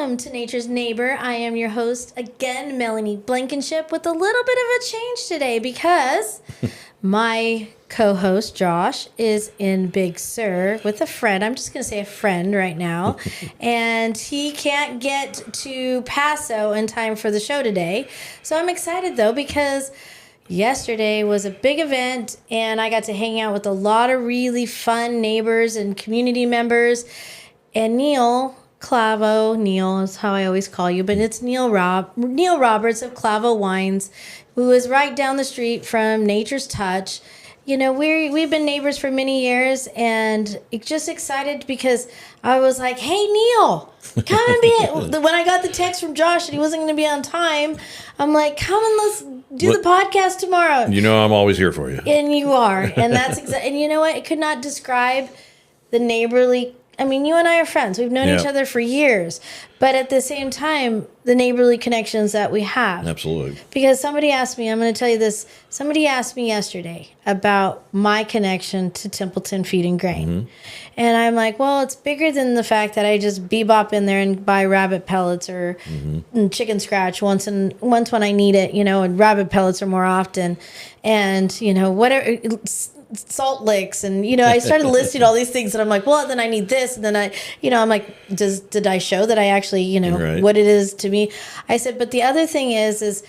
welcome to Nature's Neighbor. I am your host again, Melanie Blankenship, with a little bit of a change today because my co-host Josh is in Big Sur with a friend. I'm just going to say a friend right now. And he can't get to Paso in time for the show today. So I'm excited though because yesterday was a big event and I got to hang out with a lot of really fun neighbors and community members. And Clavo, Neil is how I always call you, but it's Neil Roberts of Clavo Wines, who is right down the street from Nature's Touch. You know, we've been neighbors for many years, and just excited because I was like, "Hey, Neil, come and be." When I got the text from Josh that he wasn't going to be on time, I'm like, "Come and let's do the podcast tomorrow." You know, I'm always here for you, and you are, and that's exactly. And you know what? It could not describe the neighborly. I mean, you and I are friends. We've known each other for years. But at the same time, the neighborly connections that we have. Absolutely. Because somebody asked me, I'm going to tell you this. Somebody asked me yesterday about my connection to Templeton Feed and Grain. Mm-hmm. And I'm like, well, it's bigger than the fact that I just bebop in there and buy rabbit pellets or chicken scratch once when I need it, you know, and rabbit pellets are more often. And, you know, whatever... salt licks, and you know, I started listing all these things, and I'm like, well, then I need this, and then I'm like, did I show that I actually, you know, what it is to me? I said, but the other thing is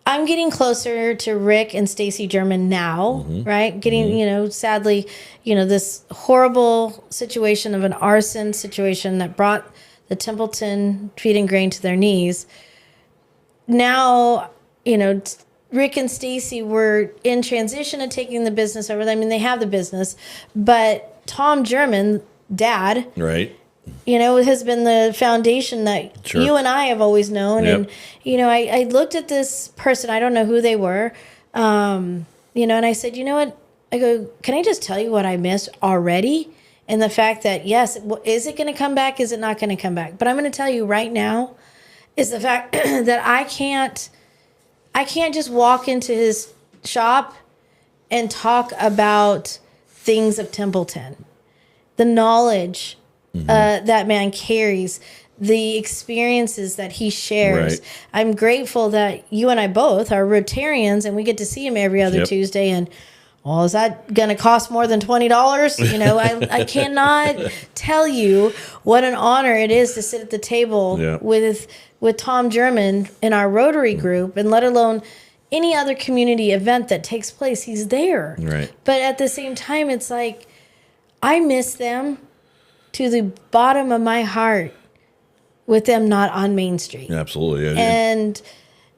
I'm getting closer to Rick and Stacy German now, right? Getting, you know, sadly, you know, this horrible situation of an arson situation that brought the Templeton Feed and Grain to their knees. Now, you know, Rick and Stacy were in transition of taking the business over. I mean, they have the business, but Tom German, Dad, right? You know, has been the foundation that you and I have always known. Yep. And you know, I looked at this person. I don't know who they were, you know, and I said, you know what? I go, can I just tell you what I missed already? And the fact that yes, is it going to come back? Is it not going to come back? But I'm going to tell you right now, is the fact that I can't just walk into his shop and talk about things of Templeton. The knowledge that man carries, the experiences that he shares. Right. I'm grateful that you and I both are Rotarians and we get to see him every other Tuesday. And, well, is that going to cost more than $20? You know, I cannot tell you what an honor it is to sit at the table with Tom German in our Rotary group, and let alone any other community event that takes place. He's there. Right. But at the same time, it's like, I miss them to the bottom of my heart with them not on Main Street. Absolutely. And,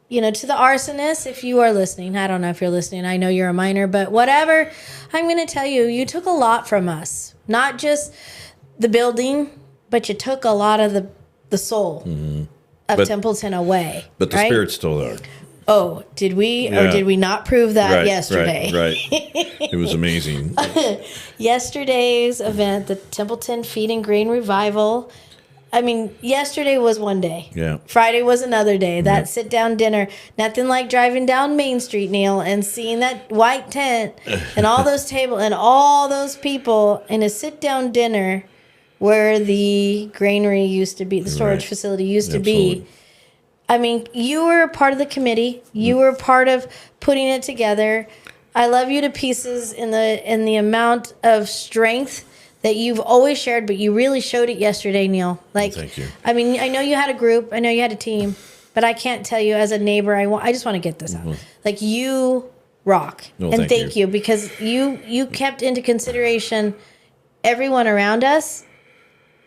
you know, to the arsonists, if you are listening, I don't know if you're listening. I know you're a minor, but whatever. I'm going to tell you, you took a lot from us. Not just the building, but you took a lot of the soul of Templeton away. But the spirit's still there. Oh, did we or did we not prove that yesterday? Right. It was amazing. Yesterday's event, the Templeton Feed and Grain Revival. I mean, yesterday was one day. Yeah. Friday was another day. That sit-down dinner. Nothing like driving down Main Street, Neil, and seeing that white tent and all those tables and all those people in a sit-down dinner where the granary used to be, the storage facility used to be. I mean, you were a part of the committee. You were a part of putting it together. I love you to pieces in the amount of strength that you've always shared, but you really showed it yesterday, Neil. Like, thank you. I mean, I know you had a group. I know you had a team, but I can't tell you as a neighbor. I just want to get this out. Like, you rock, and thank you because you kept into consideration everyone around us.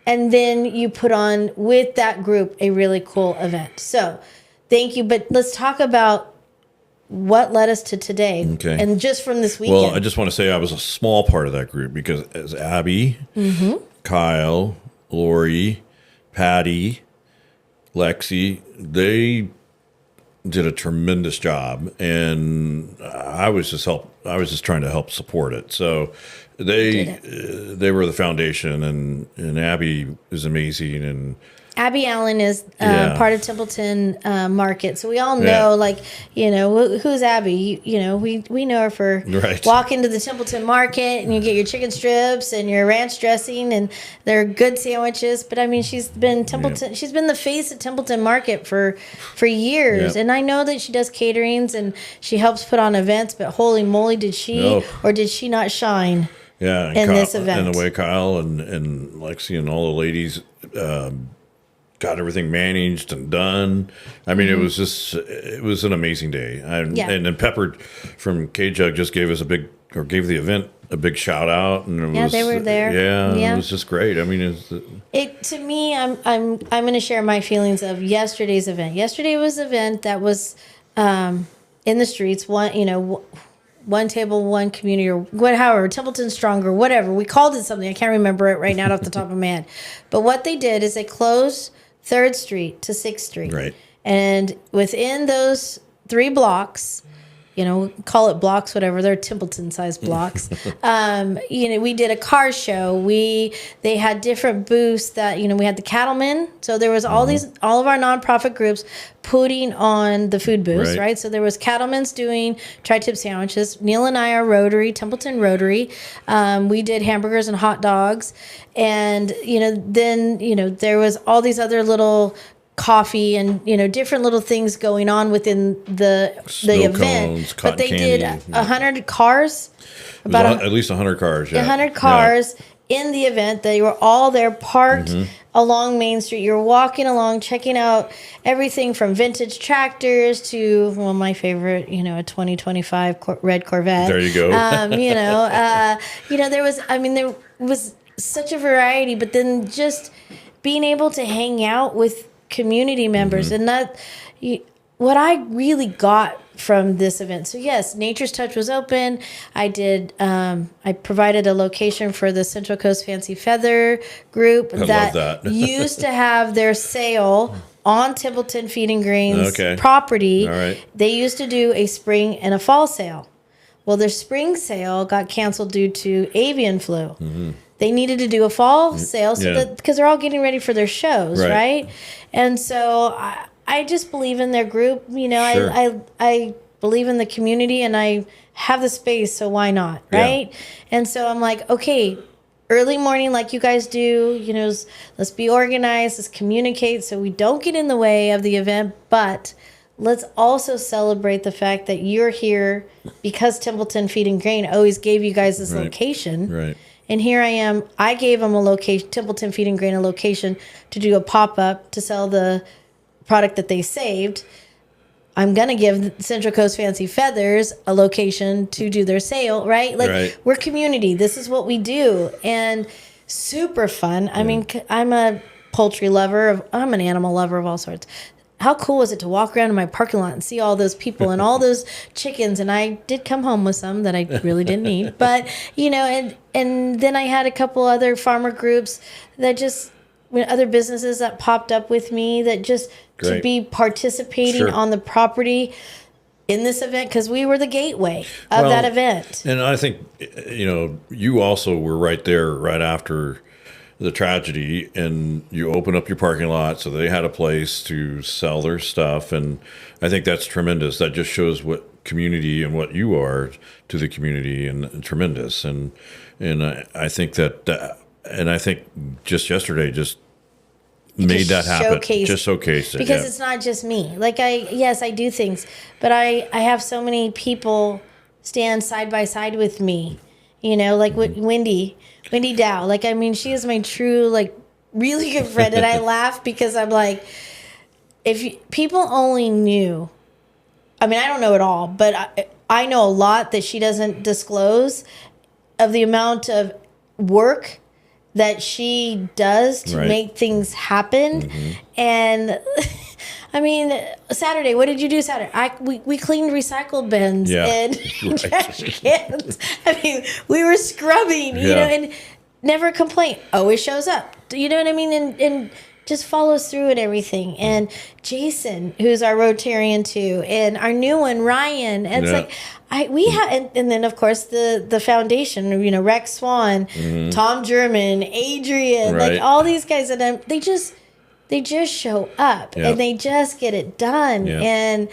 And then you put on, with that group, a really cool event. So, thank you. But let's talk about what led us to today. Okay. And just from this weekend. Well, I just want to say I was a small part of that group because as Abby, Kyle, Lori, Patty, Lexi, they did a tremendous job. And I was just trying to help support it. So they were the foundation, and Abby is amazing, and Abby Allen is part of Templeton Market, so we all know, like, you know, who's Abby? You know, we know her for walking to the Templeton Market and you get your chicken strips and your ranch dressing, and they're good sandwiches. But I mean, she's been she's been the face of Templeton Market for years, and I know that she does caterings and she helps put on events. But holy moly, did she or did she not shine? Yeah, in this event. And the way Kyle and Lexi and all the ladies got everything managed and done. I mean, it was an amazing day. And then Pepper from K-Jug just gave the event a big shout out. And they were there. It was just great. I mean, to me, I'm going to share my feelings of yesterday's event. Yesterday was an event that was in the streets. One table, one community, or however, Templeton Stronger, whatever. We called it something. I can't remember it right now off the top of my head. But what they did is they closed 3rd Street to 6th Street. Right. And within those 3 blocks, call it blocks, whatever, they're Templeton-sized blocks. We did a car show. They had different booths that, we had the cattlemen. So there was all of our nonprofit groups putting on the food booths, right? So there was cattlemen's doing tri-tip sandwiches. Neil and I are Rotary, Templeton Rotary. We did hamburgers and hot dogs. And, then there was all these other little coffee and different little things going on within the event, cones, but they candy, did 100 cars, about at least 100 cars. 100 cars in the event. They were all there parked along Main Street. You're walking along, checking out everything from vintage tractors to my favorite, a 2025 red Corvette. There you go. There was such a variety, but then just being able to hang out with community members, and that what I really got from this event. So yes, Nature's Touch was open. I did. I provided a location for the Central Coast Fancy Feather group that used to have their sale on Templeton Feed and Grain's property. All right. They used to do a spring and a fall sale. Well, their spring sale got canceled due to avian flu. They needed to do a fall sale because they're all getting ready for their shows, right? And so I just believe in their group. I believe in the community, and I have the space, so why not, right? And so I'm like, okay, early morning like you guys do, let's be organized, let's communicate so we don't get in the way of the event, but let's also celebrate the fact that you're here because Templeton Feed and Grain always gave you guys this location. Right. And here I am. I gave them a location, Templeton Feed and Grain, a location to do a pop-up to sell the product that they saved. I'm going to give Central Coast Fancy Feathers a location to do their sale, right? We're community. This is what we do. And super fun. I mean, I'm a poultry lover. I'm an animal lover of all sorts. How cool was it to walk around in my parking lot and see all those people and all those chickens? And I did come home with some that I really didn't eat. But, and then I had a couple other farmer groups that just, other businesses that popped up with me that just to be participating on the property in this event, because we were the gateway of that event. And I think, you also were right there right after the tragedy, and you open up your parking lot so they had a place to sell their stuff, and I think that's tremendous. That just shows what community and what you are to the community, and tremendous. And I think that and I think just yesterday just made that happen. Just showcased it because it's not just me. Like I do things, but I have so many people stand side by side with me. Wendy Dow. She is my true, really good friend. And I laugh because I'm like, people only knew, I don't know it all, but I know a lot that she doesn't disclose of the amount of work that she does to make things happen. And Saturday, what did you do Saturday? We cleaned recycle bins and trash cans. We were scrubbing, and never complain. Always shows up. You know what I mean? And just follows through and everything. And Jason, who's our Rotarian too, and our new one, Ryan. And it's and then of course the foundation, Rex Swan, Tom German, Adrian, all these guys that they just They just show up and they just get it done. And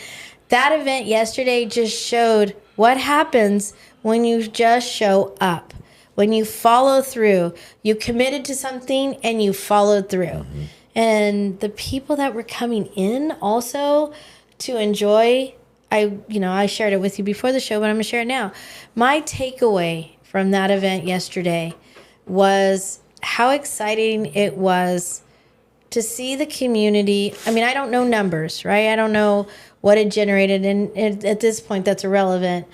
that event yesterday just showed what happens when you just show up. When you follow through, you committed to something and you followed through. And the people that were coming in also to enjoy, I shared it with you before the show, but I'm going to share it now. My takeaway from that event yesterday was how exciting it was to see the community. I mean, I don't know numbers, right? I don't know what it generated, and at this point, that's irrelevant.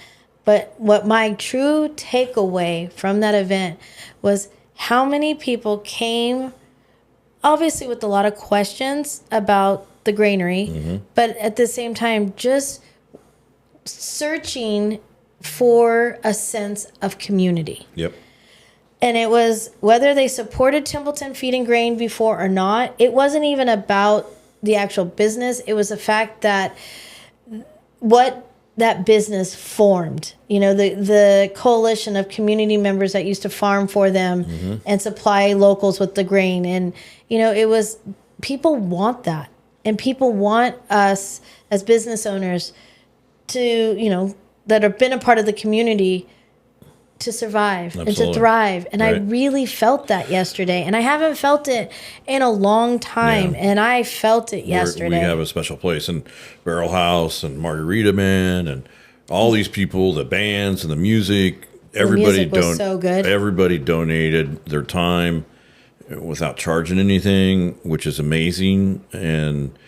But what my true takeaway from that event was how many people came, obviously with a lot of questions about the granary, but at the same time, just searching for a sense of community. Yep. And it was whether they supported Templeton Feed and Grain before or not. It wasn't even about the actual business. It was the fact that what that business formed, the coalition of community members that used to farm for them and supply locals with the grain. And, it was, people want that. And people want us as business owners to, that have been a part of the community to survive and to thrive. And I really felt that yesterday. And I haven't felt it in a long time. And I felt it yesterday. We have a special place in Barrel House and Margarita Man and all these people, the bands and the music. Everybody was so good. Everybody donated their time without charging anything, which is amazing. And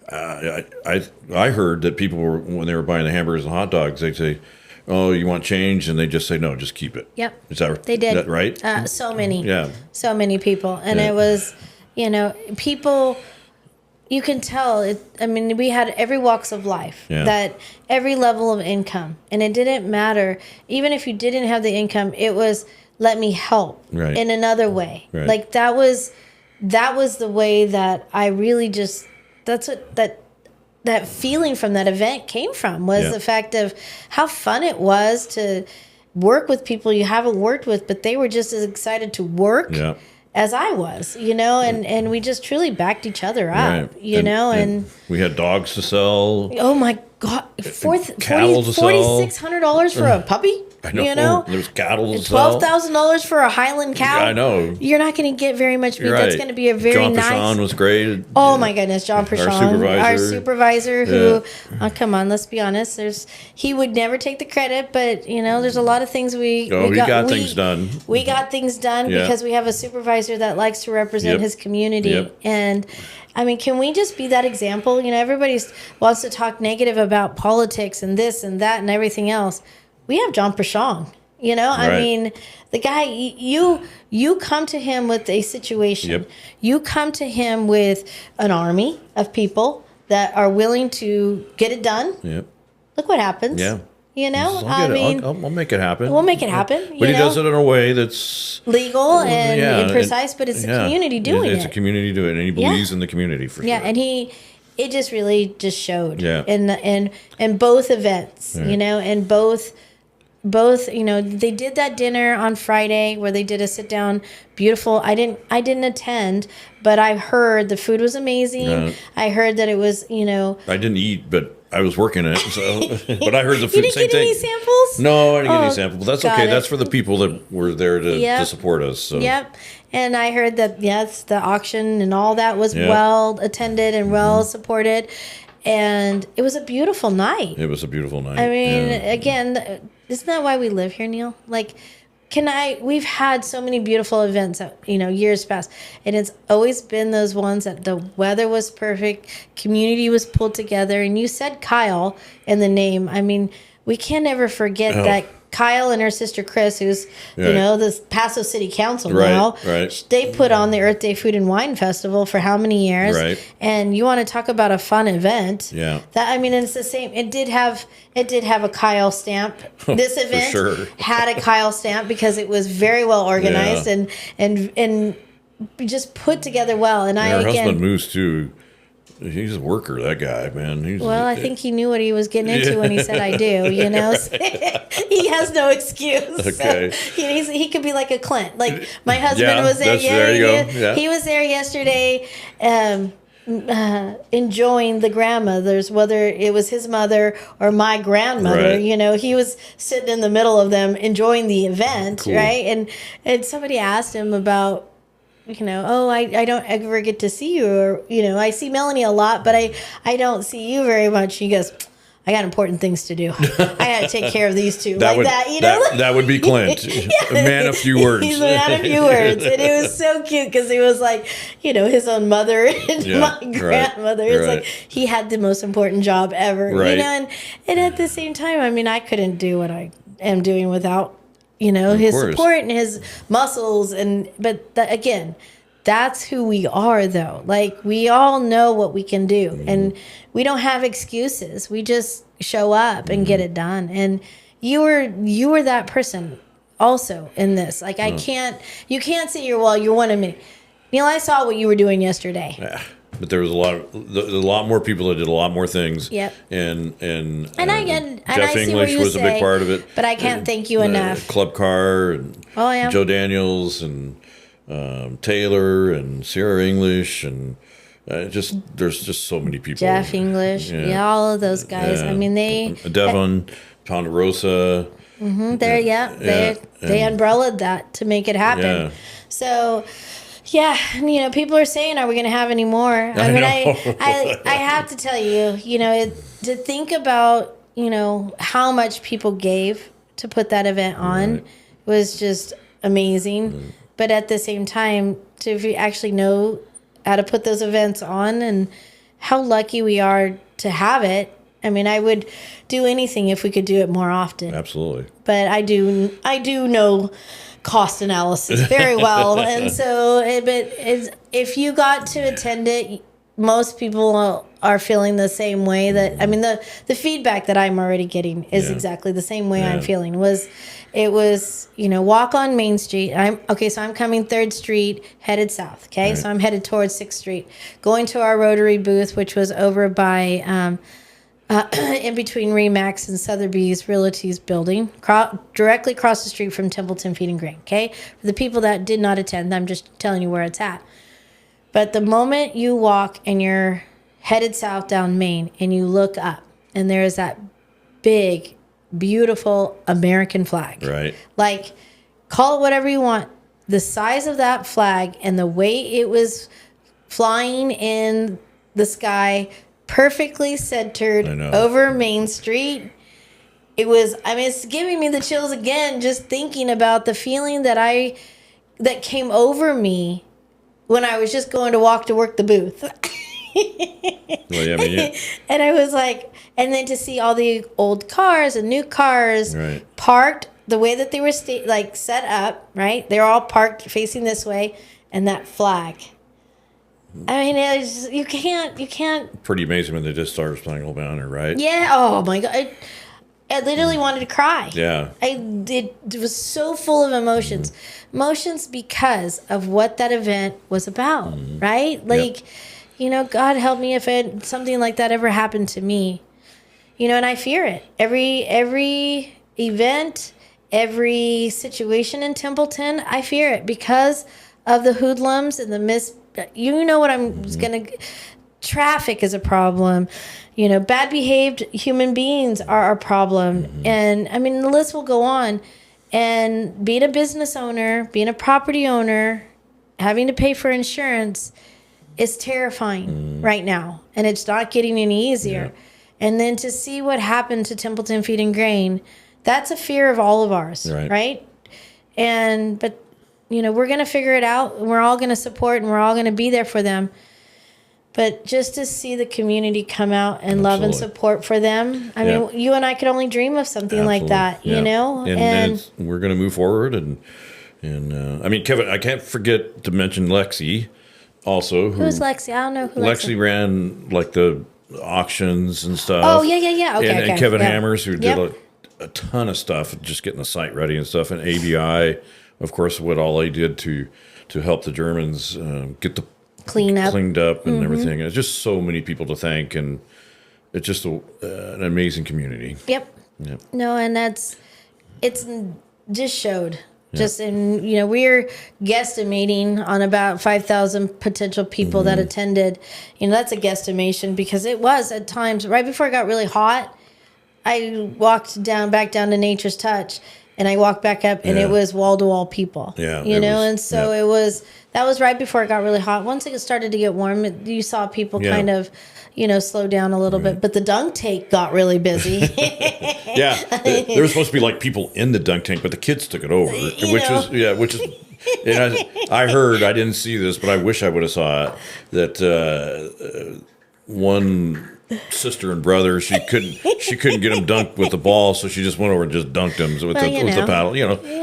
I heard that people were, when they were buying the hamburgers and hot dogs, they'd say, "Oh, you want change?" And they just say, "No, just keep it." Yep. Is that, they did. That right? So many. Yeah. So many people. And it was, people, you can tell it. I mean, we had every walks of life, that every level of income. And it didn't matter. Even if you didn't have the income, it was, let me help in another way. Right. Like that was the way that I really just, that's what that feeling from that event came from, was the fact of how fun it was to work with people you haven't worked with, but they were just as excited to work as I was, and we just truly backed each other up, and we had dogs to sell. Oh my God, $4,600 for a puppy. I know. There's cattle to sell. $12,000 for a Highland cow. I know. You're not going to get very much meat. That's going to be a very John nice. John was great. Oh my goodness, John Prashon, our supervisor, who, come on, let's be honest. He would never take the credit, but there's a lot of things we got things done. We got things done because we have a supervisor that likes to represent his community, and I mean, can we just be that example? Everybody wants to talk negative about politics and this and that and everything else. We have John Prashon, I mean, the guy, you come to him with a situation. You come to him with an army of people that are willing to get it done. Look what happens. I'll make it happen. We'll make it happen. But he does it in a way that's legal and precise, but it's the community doing it. It's a community doing it, and he believes in the community for sure. Yeah, and it just really just showed in both events, and both, they did that dinner on Friday where they did a sit down, beautiful. I didn't attend, but I heard the food was amazing. I heard that it was, I didn't eat, but I was working it, so. But I heard the food. You didn't get any samples? No, I didn't get any samples. But that's okay. That's for the people that were there to support us. So. And I heard that the auction and all that was well attended and well supported, and it was a beautiful night. It was a beautiful night. I mean, again, isn't that why we live here, Neil? Like, we've had so many beautiful events, years past, and it's always been those ones that the weather was perfect, community was pulled together, and you said Kyle in the name. I mean, we can never forget that Kyle and her sister Chris, who's the Paso City Council now, they put on the Earth Day Food and Wine Festival for how many years? And you want to talk about a fun event? It's the same. It did have a Kyle stamp. This event had a Kyle stamp because it was very well organized and just put together well. And her husband Moose too. He's a worker, that guy, man. I think he knew what he was getting into when he said "I do." He has no excuse. Okay. So he could be like a Clint. Like my husband was there. There you go. He was there yesterday. enjoying the grandmothers, whether it was his mother or my grandmother. Right. You know, he was sitting in the middle of them enjoying the event, Cool. right? And somebody asked him about, you know, oh, I don't ever get to see you, or, you know, I see Melanie a lot, but I don't see you very much. He goes, I got important things to do. I got to take care of these two. You know? That would be Clint. Yeah. A man of few words. He's a man of few words. And it was so cute because he was like, you know, his own mother and my grandmother. It's like he had the most important job ever. Right. You know, and at the same time, I mean, I couldn't do what I am doing without, you know, his support and his muscles. Again, that's who we are, though. Like, we all know what we can do, and we don't have excuses. We just show up and get it done. And you were that person also in this. Like, you can't say you're one of me. Neil, I saw what you were doing yesterday. Yeah. But there was a lot more people that did a lot more things. Yep. And Jeff English was a big part of it. But I can't thank you enough. Club Car and Joe Daniels and Taylor and Sierra English and there's just so many people. Jeff English, all of those guys. I mean, they Devon, Ponderosa. They umbrellaed that to make it happen. Yeah. So. Yeah, you know, people are saying, "Are we going to have any more?" I have to tell you, you know, to think about, you know, how much people gave to put that event on was just amazing. But at the same time, if you actually know how to put those events on and how lucky we are to have it. I mean, I would do anything if we could do it more often. Absolutely. But I do know cost analysis very well, and so if you got to attend it, most people are feeling the same way. That I mean, the feedback that I'm already getting is exactly the same way I'm feeling. It was you know, walk on Main Street. So I'm coming 3rd Street, headed south. Okay, so I'm headed towards 6th Street, going to our Rotary booth, which was over by. In between Remax and Sotheby's Realty's building, directly across the street from Templeton Feed and Grain. Okay, for the people that did not attend, I'm just telling you where it's at. But the moment you walk and you're headed south down Main, and you look up, and there is that big, beautiful American flag. Right. Like, call it whatever you want. The size of that flag and the way it was flying in the sky, perfectly centered over Main Street. It's giving me the chills again, just thinking about the feeling that came over me when I was just going to walk to work the booth. And I was like, and then to see all the old cars and new cars parked the way that they were set up, right? They're all parked facing this way, and that flag. I mean, it's just, you can't. Pretty amazing when they just started playing Old Banner, right? Yeah. Oh my God. I literally wanted to cry. Yeah. It was so full of emotions. Emotions because of what that event was about, right? Like, you know, God help me if something like that ever happened to me. You know, and I fear it. Every event, every situation in Templeton, I fear it because of the hoodlums and the you know what I'm going to... Traffic is a problem. You know, bad behaved human beings are a problem. And, I mean, the list will go on. And being a business owner, being a property owner, having to pay for insurance is terrifying right now. And it's not getting any easier. And then to see what happened to Templeton Feed and Grain, that's a fear of all of ours, right? But... you know, we're going to figure it out. We're all going to support, and we're all going to be there for them. But just to see the community come out and love and support for them, I mean, you and I could only dream of something like that, you know? And we're going to move forward. And I mean, Kevin, I can't forget to mention Lexi also. Who's Lexi? I don't know who Lexi ran, like, the auctions and stuff. Oh, yeah. Okay, and Kevin Hammers, who did a ton of stuff, just getting the site ready and stuff. And ABI... of course, what all they did to help the Germans get the cleaned up and everything. It's just so many people to thank, and it's just an amazing community. Yep. No, and it's just showed Just in, we're guesstimating on about 5,000 potential people that attended. That's a guesstimation because it was at times right before it got really hot. I walked back down to Nature's Touch, and I walked back up, and it was wall to wall people. Yeah, and so that was right before it got really hot. Once it started to get warm, you saw people kind of, slow down a little bit. But the dunk tank got really busy. Yeah, there were supposed to be like people in the dunk tank, but the kids took it over, which is. And I heard, I didn't see this, but I wish I would have saw it. That one sister and brother, she couldn't get him dunked with the ball, so she just went over and just dunked him with the paddle.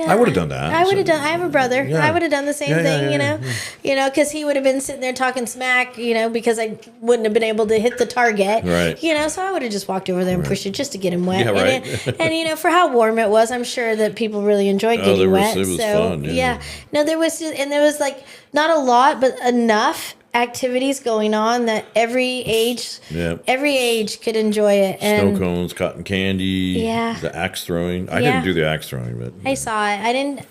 I would have done that. I would have done. I have a brother. I would have done the same thing. Because he would have been sitting there talking smack. because I wouldn't have been able to hit the target. Right. So I would have just walked over there and pushed it just to get him wet. Yeah, right. And for how warm it was, I'm sure that people really enjoyed getting wet. It was fun. Yeah. No, there was like not a lot, but enough activities going on that every age could enjoy it. And snow cones, cotton candy, the axe throwing. I didn't do the axe throwing, but I saw it.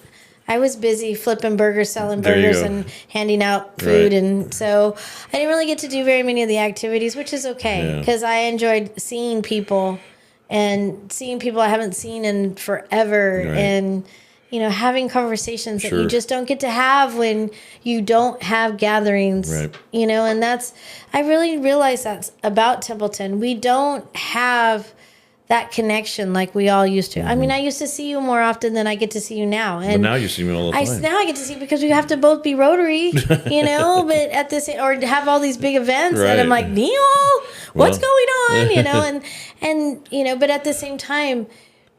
I was busy flipping burgers, selling burgers, and handing out food, and so I didn't really get to do very many of the activities, which is okay because I enjoyed seeing people I haven't seen in forever, and having conversations that you just don't get to have when you don't have gatherings, and I really realized that's about Templeton. We don't have that connection like we all used to. I mean, I used to see you more often than I get to see you now. And but now you see me all the time. Now I get to see you because we have to both be Rotary, but at this, or have all these big events. And I'm like, Neil, what's going on? and but at the same time,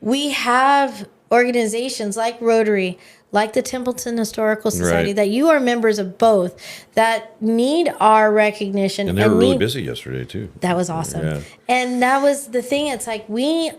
we have organizations like Rotary, like the Templeton Historical Society, that you are members of both, that need our recognition. And they were really busy yesterday, too. That was awesome. Yeah. And that was the thing. It's like we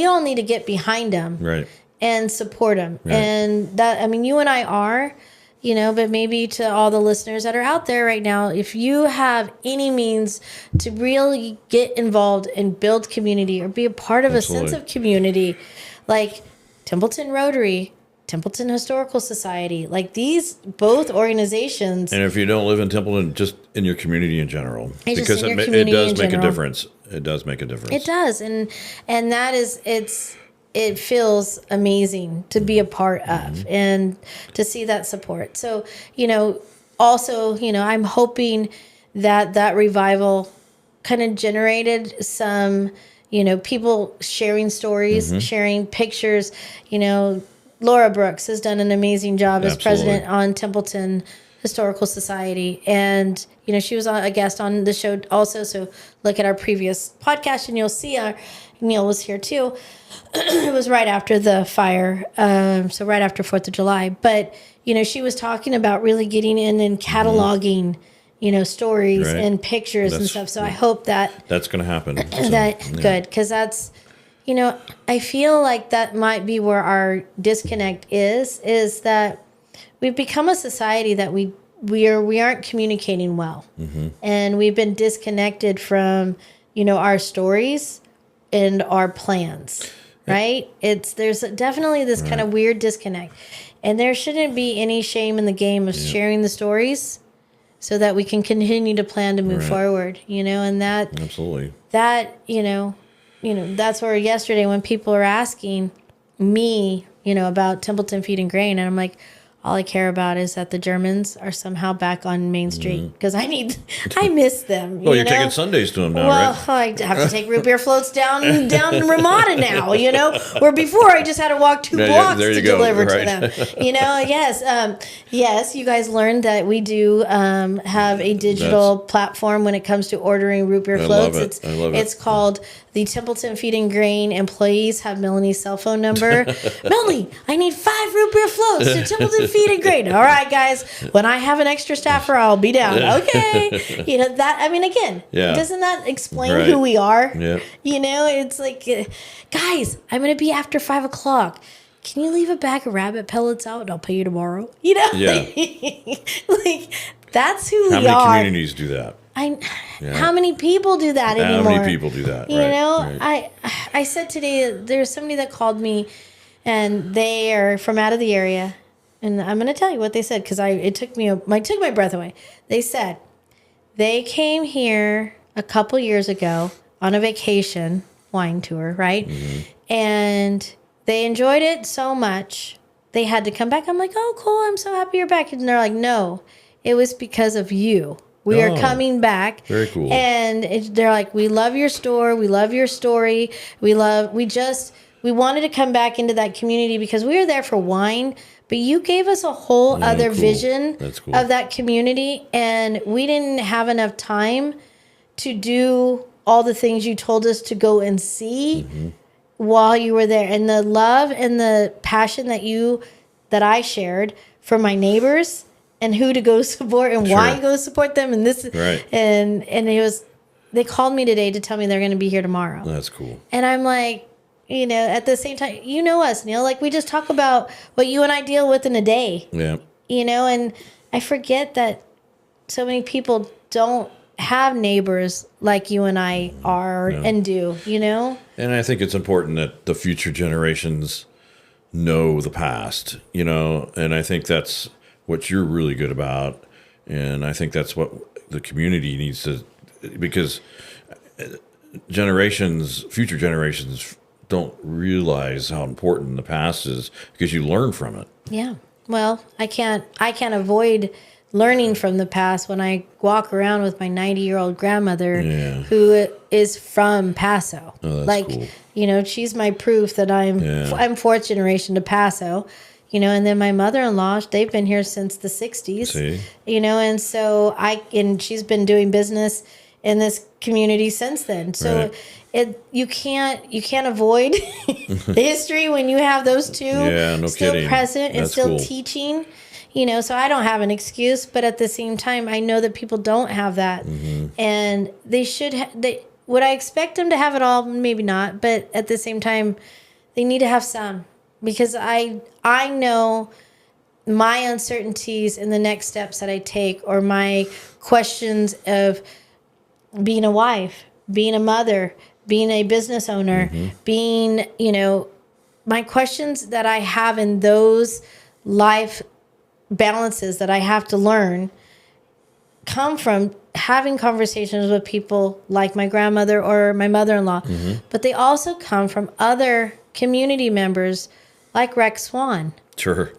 all need to get behind them and support them. Right. And that, you and I are, but maybe to all the listeners that are out there right now, if you have any means to really get involved and build community or be a part of a sense of community, like Templeton Rotary, Templeton Historical Society, like these both organizations. And if you don't live in Templeton, just in your community in general, because it does make a difference. It does make a difference. It does, and that is it feels amazing to be a part of and to see that support. So also I'm hoping that revival kind of generated some. People sharing stories, sharing pictures. Laura Brooks has done an amazing job as president on Templeton Historical Society. And, she was a guest on the show also. So look at our previous podcast and you'll see Neil was here too. It was right after the fire. So right after 4th of July. But, she was talking about really getting in and cataloging stories and pictures and stuff. So I hope that's going to happen. Good, because that's, I feel like that might be where our disconnect is that we've become a society that we aren't communicating well, and we've been disconnected from our stories and our plans. Right? There's definitely this kind of weird disconnect, and there shouldn't be any shame in the game of sharing the stories. So that we can continue to plan to move forward, and that absolutely that's where yesterday when people are asking me, about Templeton Feed and Grain, and I'm like, all I care about is that the Germans are somehow back on Main Street because I miss them. You're taking Sundays to them now, right? I have to take root beer floats down Ramada now, where before I just had to walk 2 blocks to deliver to them. Yes, you guys learned that we do have a digital platform when it comes to ordering root beer floats. I love it. It's called the Templeton Feed and Grain employees have Melanie's cell phone number. Melanie, I need 5 root beer floats to Templeton Feed and Grain. All right, guys. When I have an extra staffer, I'll be down. Okay. Again, doesn't that explain who we are? Yeah. It's like, guys, I'm going to be after 5 o'clock. Can you leave a bag of rabbit pellets out and I'll pay you tomorrow? Yeah. Like, that's who we are. How many communities do that? How many people do that anymore? How many people do that? I said today, there's somebody that called me and they are from out of the area. And I'm going to tell you what they said because it took my breath away. They said they came here a couple years ago on a vacation wine tour, right? Mm-hmm. And they enjoyed it so much they had to come back. I'm like, oh, cool! I'm so happy you're back. And they're like, no, it was because of you. We are coming back. Very cool. And they're like, we love your store. We love your story. We wanted to come back into that community because we were there for wine, but you gave us a whole other vision of that community. And we didn't have enough time to do all the things you told us to go and see while you were there. And the love and the passion that I shared for my neighbors and who to go support and why to go support them. And this, and they called me today to tell me they're going to be here tomorrow. That's cool. And I'm like, at the same time, you know us, Neil, like we just talk about what you and I deal with in a day. Yeah. And I forget that so many people don't have neighbors like you and I are and do, And I think it's important that the future generations know the past, and I think that's what you're really good about. And I think that's what the community needs to, because future generations don't realize how important the past is because you learn from it. Yeah. Well, I can't avoid learning from the past when I walk around with my 90-year-old grandmother who is from Paso. Oh, that's cool. She's my proof that I'm fourth generation to Paso. And then my mother-in-law, they've been here since the 60s. See? And so she's been doing business in this community since then. So you can't avoid history when you have those two still present and still teaching. So I don't have an excuse, but at the same time, I know that people don't have that, and they should. Would I expect them to have it all? Maybe not, but at the same time, they need to have some, because I know my uncertainties in the next steps that I take, or my questions of being a wife, being a mother, being a business owner, being, my questions that I have in those life balances that I have to learn come from having conversations with people like my grandmother or my mother-in-law, but they also come from other community members like Rex Swan,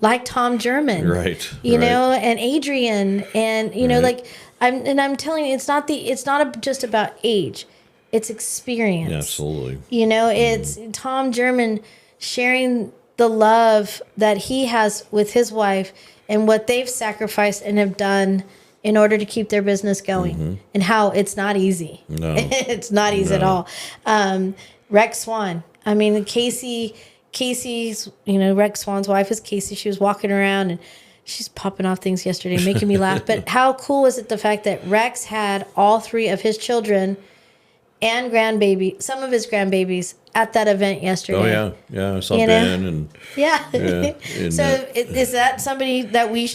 like Tom German, and Adrian, and like I'm telling you, it's not just about age, it's experience. Yeah, absolutely. It's Tom German sharing the love that he has with his wife and what they've sacrificed and have done in order to keep their business going, and how it's not easy. No. It's not easy at all. Rex Swan. I mean, Casey's, Rex Swan's wife is Casey. She was walking around and she's popping off things yesterday, making me laugh. But how cool was it, the fact that Rex had all three of his children and some of his grandbabies at that event yesterday. Oh, yeah. I saw Ben and... So is that somebody that we,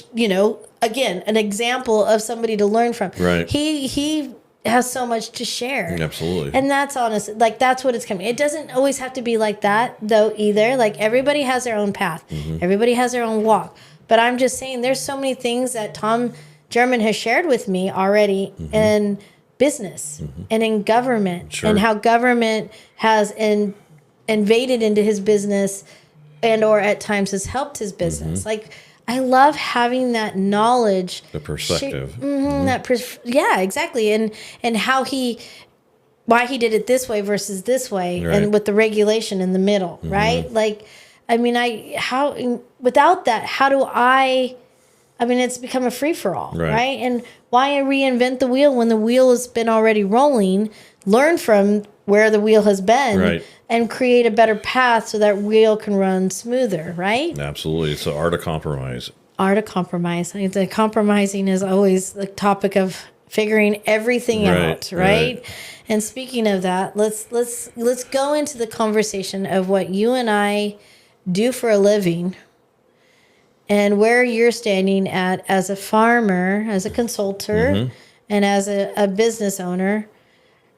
again, an example of somebody to learn from? Right. He has so much to share. Absolutely. And that's honest. Like, that's what it's coming. It doesn't always have to be like that, though, either. Like, everybody has their own path. Everybody has their own walk. But I'm just saying, there's so many things that Tom German has shared with me already in business and in government, and how government has invaded into his business and or at times has helped his business. Like, I love having that knowledge, the perspective. Yeah, exactly. And why he did it this way versus this way, and with the regulation in the middle, right? Like, I mean, without that, how do it's become a free for all, right? And why reinvent the wheel when the wheel has been already rolling? Learn from where the wheel has been, and create a better path so that wheel can run smoother, right? Absolutely. It's the art of compromise. Art of compromise. The compromising is always the topic of figuring everything out, right? And speaking of that, let's go into the conversation of what you and I do for a living, and where you're standing at as a farmer, as a consultant, and as a business owner.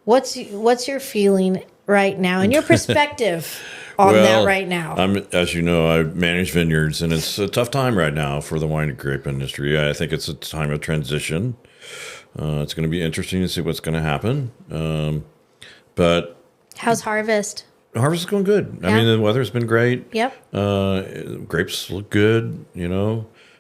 What's your feeling right now and your perspective? on that right now. As you know, I manage vineyards, and it's a tough time right now for the wine and grape industry. I think it's a time of transition. It's going to be interesting to see what's going to happen. But how's harvest? Harvest is going good. I mean, the weather's been great. Yep. Grapes look good.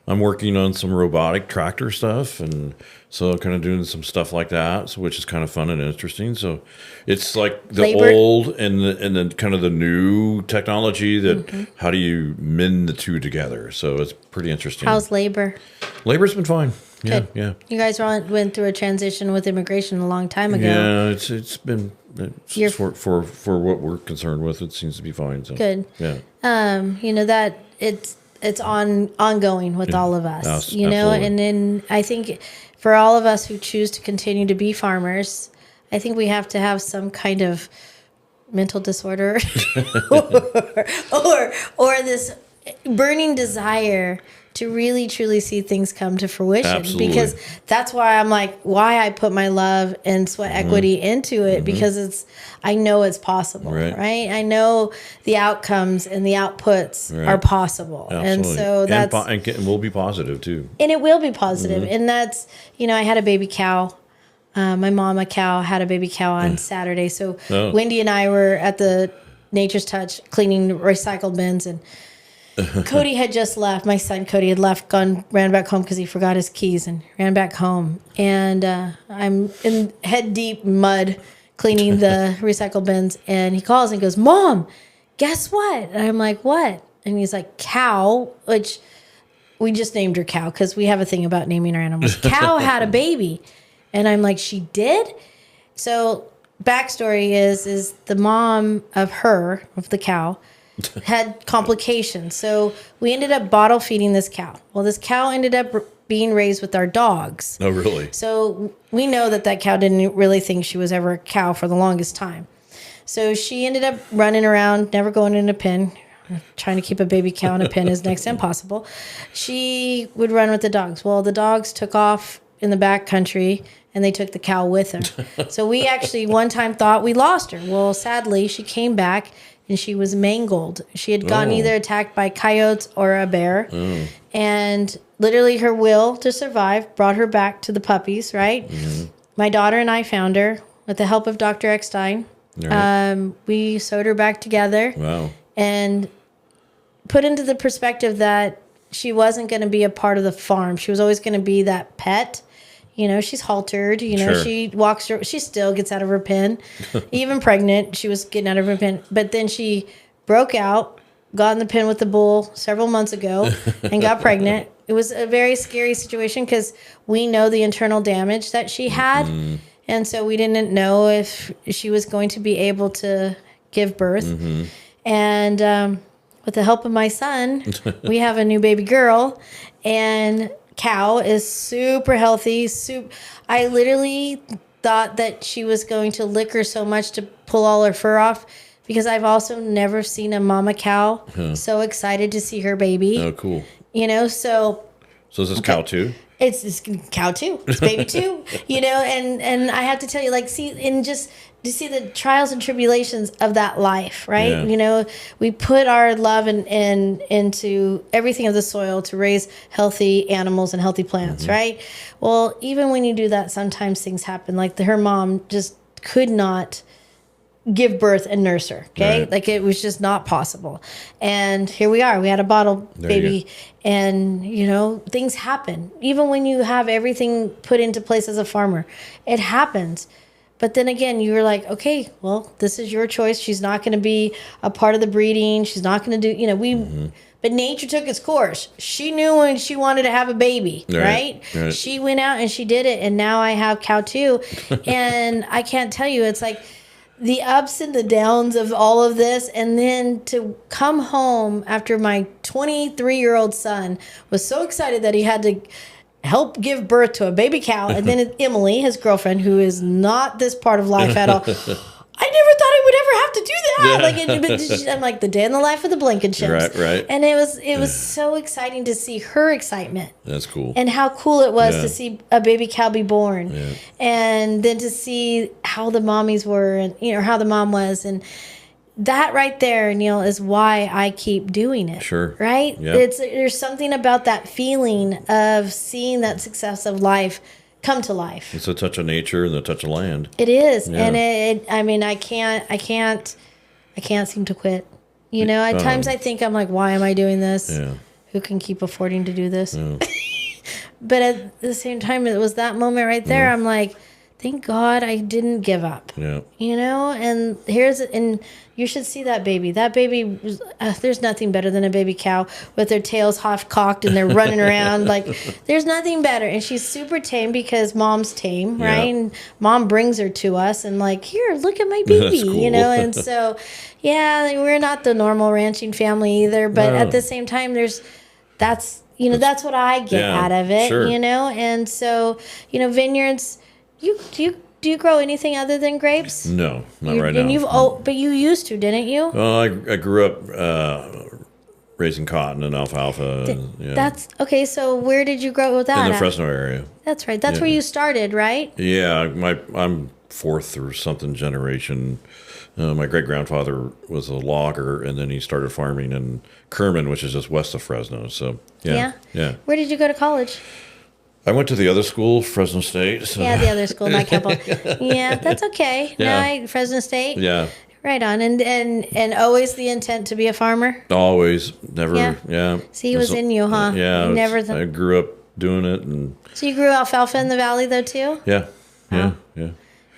I'm working on some robotic tractor stuff, and so kind of doing some stuff like that, which is kind of fun and interesting. So it's like the old and then kind of the new technology that how do you mend the two together? So it's pretty interesting. How's labor? Labor's been fine. Yeah, good. Yeah. You guys went through a transition with immigration a long time ago. Yeah, it's been for what we're concerned with, it seems to be fine. So good. Yeah. That it's ongoing with all of us, absolutely. And then I think for all of us who choose to continue to be farmers, I think we have to have some kind of mental disorder or this burning desire to really truly see things come to fruition. Absolutely. Because that's why I'm like, why I put my love and sweat equity into it, because I know it's possible, right? I know the outcomes and the outputs are possible. Absolutely. And so that's... And we'll be positive too. And it will be positive. And that's, I had a baby cow. My mama cow had a baby cow on Saturday. So Wendy and I were at the Nature's Touch cleaning recycled bins, and Cody had just left. My son Cody had left, ran back home because he forgot his keys and ran back home. And I'm in head deep mud cleaning the recycle bins, and he calls and goes, "Mom, guess what?" And I'm like, "What?" And he's like, "Cow," which we just named her Cow because we have a thing about naming our animals. Cow had a baby, and I'm like, "She did?" So backstory is the mom of the cow had complications. So we ended up bottle feeding this cow. Well, this cow ended up being raised with our dogs. Oh, really? So we know that cow didn't really think she was ever a cow for the longest time. So she ended up running around, never going in a pen. Trying to keep a baby cow in a pen is next to impossible. She would run with the dogs. Well, the dogs took off in the back country, and they took the cow with her. So we actually one time thought we lost her. Well, sadly, she came back, and she was mangled. She had gotten either attacked by coyotes or a bear. And literally her will to survive brought her back to the puppies, right? My daughter and I found her with the help of Dr. Eckstein. Right. We sewed her back together. Wow. And put into the perspective that she wasn't going to be a part of the farm. She was always going to be that pet. She's haltered. She walks. She still gets out of her pen. Even pregnant, she was getting out of her pen. But then she broke out, got in the pen with the bull several months ago, and got pregnant. It was a very scary situation because we know the internal damage that she had. And so we didn't know if she was going to be able to give birth. And with the help of my son, we have a new baby girl, and cow is super healthy. I literally thought that she was going to lick her so much to pull all her fur off, because I've also never seen a mama cow so excited to see her baby. Oh, cool. So is this cow too? It's cow too. It's baby too. And I have to tell you, just to see the trials and tribulations of that life, right? Yeah. We put our love into everything of the soil to raise healthy animals and healthy plants, right? Well, even when you do that, sometimes things happen. Like her mom just could not give birth and nurse her, okay? Right. Like it was just not possible. And here we are. We had a bottle baby, and things happen. Even when you have everything put into place as a farmer, it happens. But then again, you were like, okay, well, this is your choice. She's not going to be a part of the breeding. She's not going to do, but nature took its course. She knew when she wanted to have a baby, right? She went out and she did it. And now I have cow too. And I can't tell you, it's like the ups and the downs of all of this. And then to come home after my 23-year-old son was so excited that he had to help give birth to a baby cow, and then Emily, his girlfriend, who is not this part of life at all. I never thought I would ever have to do that. I'm like the day in the life of the Blankenships. Right. And it was so exciting to see her excitement. That's cool. And how cool it was to see a baby cow be born, and then to see how the mommies were, and how the mom was, and that right there, Neil, is why I keep doing it. Sure. Right? Yeah. There's something about that feeling of seeing that success of life come to life. It's a touch of nature and a touch of land. It is. Yeah. And I mean, I can't seem to quit. You know, at times I think I'm like, why am I doing this? Yeah. Who can keep affording to do this? Yeah. But at the same time, it was that moment right there. I'm like, thank God I didn't give up. Yeah. You know, and and you should see that baby. That baby, there's nothing better than a baby cow with their tails half cocked and they're running around. Like, there's nothing better. And she's super tame because mom's tame, right? Yeah. And mom brings her to us and like, here, look at my baby, That's cool. you know? And so, yeah, we're not the normal ranching family either. But at the same time, that's what I get out of it, sure. you know? And so, you know, vineyards, do you grow anything other than grapes? No, not right now. But you used to, didn't you? Well, I grew up raising cotton and alfalfa. That's okay. So where did you grow that? In the at? Fresno area. That's right. That's where you started, right? Yeah, I'm fourth or something generation. My great grandfather was a logger, and then he started farming in Kerman, which is just west of Fresno. So yeah. Where did you go to college? I went to the other school, Fresno State. So. Yeah, the other school, not Keppel. Yeah, that's okay. Yeah. No, Fresno State. Yeah. Right on, and always the intent to be a farmer. Always, never. Yeah. See, it was in you, huh? Yeah. Never. I grew up doing it, and. So you grew alfalfa in the valley, though, too. Yeah. Yeah. Yeah.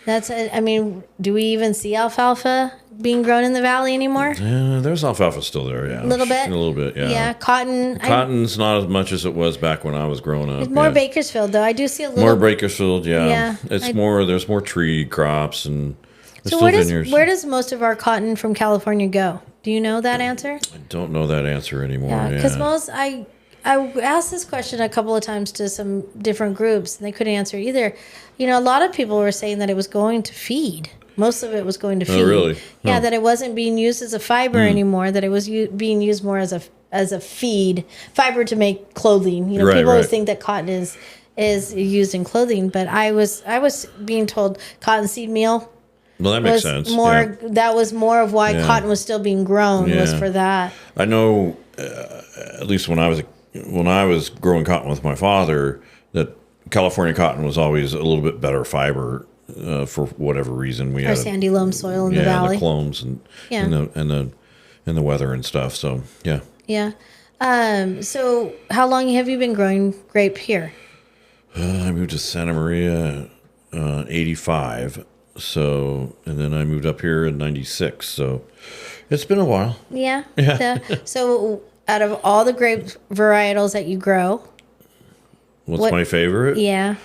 That's. I mean, do we even see alfalfa being grown in the valley anymore? Yeah, there's alfalfa still there. Yeah. A little bit. A little bit. Yeah. Yeah, cotton. Cotton's not as much as it was back when I was growing up. It's more Bakersfield, though. I do see a little more Bakersfield. Yeah. Yeah, It's more. There's more tree crops and. So where does most of our cotton from California go? Do you know that answer? I don't know that answer anymore. Yeah, because I asked this question a couple of times to some different groups, and they couldn't answer either. You know, a lot of people were saying that it was going to feed. Most of it was going to feed. Oh, really? Yeah, that it wasn't being used as a fiber anymore. That it was being used more as a feed fiber to make clothing. You know, people always think that cotton is used in clothing, but I was being told cottonseed meal. Well, that makes sense. That was more of why cotton was still being grown was for that. I know, at least when I was growing cotton with my father, that California cotton was always a little bit better fiber for whatever reason. We had sandy loam soil in the valley, the clones and the weather and stuff. So yeah. Yeah. So how long have you been growing grape here? I moved to Santa Maria, 85. So, and then I moved up here in 96. So it's been a while. Yeah. So out of all the grape varietals that you grow, what's my favorite? Yeah.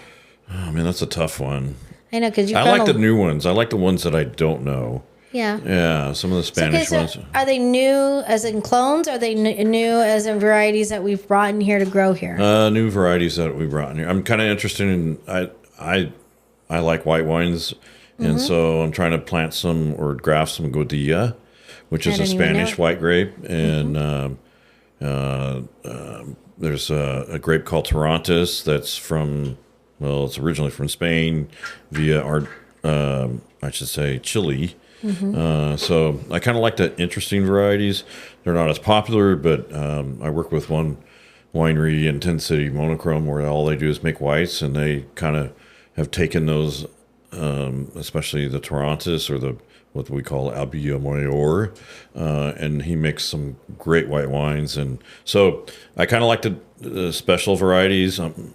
Oh man, that's a tough one. I know, because I like the new ones. I like the ones that I don't know. Yeah. Yeah, some of the Spanish ones. Are they new as in clones? Or are they new as in varieties that we've brought in here to grow here? New varieties that we brought in here. I'm kind of interested in. I like white wines. And so I'm trying to plant some or graft some Godilla, which is a Spanish white grape. And there's a grape called Torontes that's it's originally from Spain via Chile. So I kind of like the interesting varieties. They're not as popular, but I work with one winery in Tin City, Monochrome, where all they do is make whites, and they kind of have taken those. Especially the Torontes or what we call Albilla Mayor, and he makes some great white wines, and so I kind of like the special varieties, but